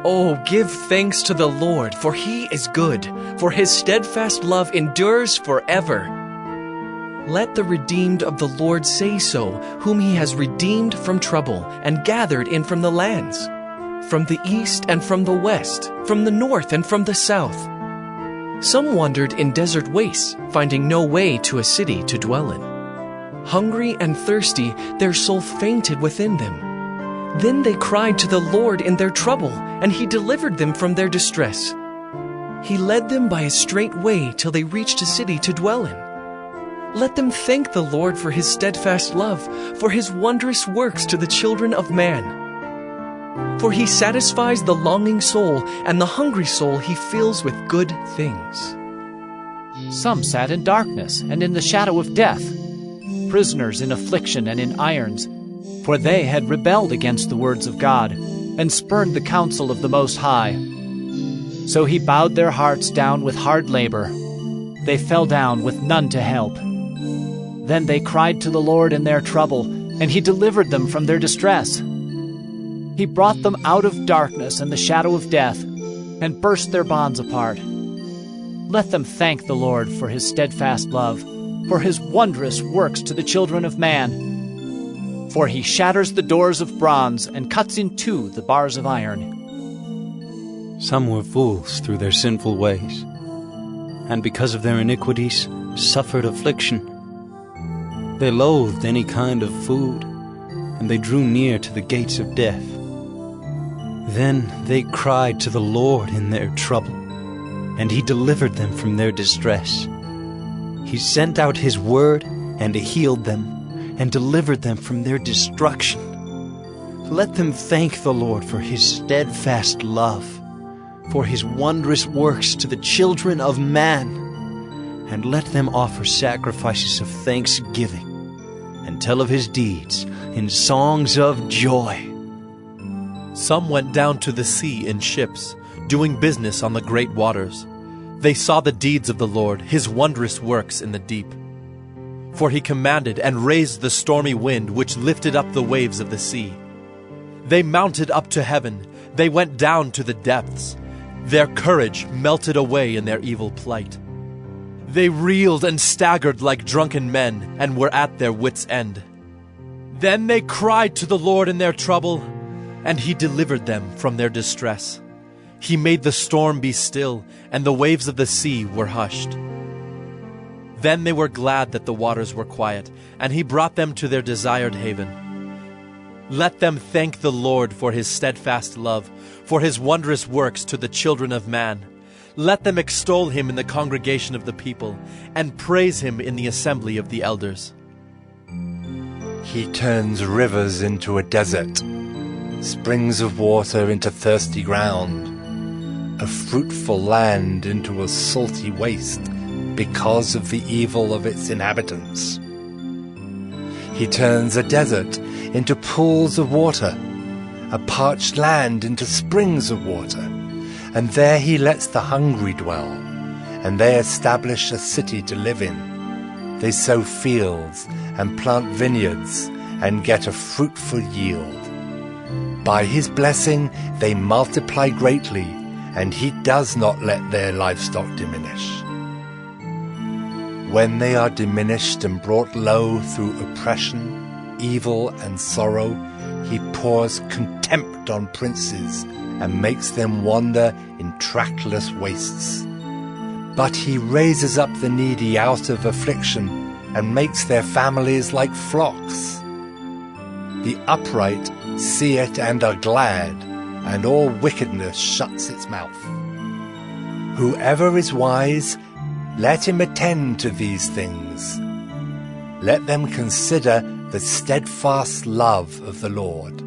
Oh, give thanks to the Lord, for he is good, for his steadfast love endures forever. Let the redeemed of the Lord say so, whom he has redeemed from trouble and gathered in from the lands, from the east and from the west, from the north and from the south. Some wandered in desert wastes, finding no way to a city to dwell in. Hungry and thirsty, their soul fainted within them. Then they cried to the Lord in their trouble, and he delivered them from their distress. He led them by a straight way till they reached a city to dwell in. Let them thank the Lord for his steadfast love, for his wondrous works to the children of man. For he satisfies the longing soul, and the hungry soul he fills with good things. Some sat in darkness and in the shadow of death, prisoners in affliction and in irons, for they had rebelled against the words of God, and spurned the counsel of the Most High. So he bowed their hearts down with hard labor. They fell down with none to help. Then they cried to the Lord in their trouble, and he delivered them from their distress. He brought them out of darkness and the shadow of death, and burst their bonds apart. Let them thank the Lord for his steadfast love, for his wondrous works to the children of man. For he shatters the doors of bronze and cuts in two the bars of iron. Some were fools through their sinful ways, and because of their iniquities suffered affliction. They loathed any kind of food, and they drew near to the gates of death. Then they cried to the Lord in their trouble, and he delivered them from their distress. He sent out his word and healed them, and delivered them from their destruction. Let them thank the Lord for his steadfast love, for his wondrous works to the children of man. And let them offer sacrifices of thanksgiving, and tell of his deeds in songs of joy. Some went down to the sea in ships, doing business on the great waters. They saw the deeds of the Lord, his wondrous works in the deep. For he commanded and raised the stormy wind, which lifted up the waves of the sea. They mounted up to heaven, they went down to the depths. Their courage melted away in their evil plight. They reeled and staggered like drunken men, and were at their wits' end. Then they cried to the Lord in their trouble, and he delivered them from their distress. He made the storm be still, and the waves of the sea were hushed. Then they were glad that the waters were quiet, and he brought them to their desired haven. Let them thank the Lord for his steadfast love, for his wondrous works to the children of man. Let them extol him in the congregation of the people, and praise him in the assembly of the elders. He turns rivers into a desert, springs of water into thirsty ground, a fruitful land into a salty waste, because of the evil of its inhabitants. He turns a desert into pools of water, a parched land into springs of water, and there he lets the hungry dwell, and they establish a city to live in. They sow fields and plant vineyards and get a fruitful yield. By his blessing they multiply greatly, and he does not let their livestock diminish. When they are diminished and brought low through oppression, evil, and sorrow, he pours contempt on princes and makes them wander in trackless wastes. But he raises up the needy out of affliction and makes their families like flocks. The upright see it and are glad, and all wickedness shuts its mouth. Whoever is wise, let him attend to these things. Let them consider the steadfast love of the Lord,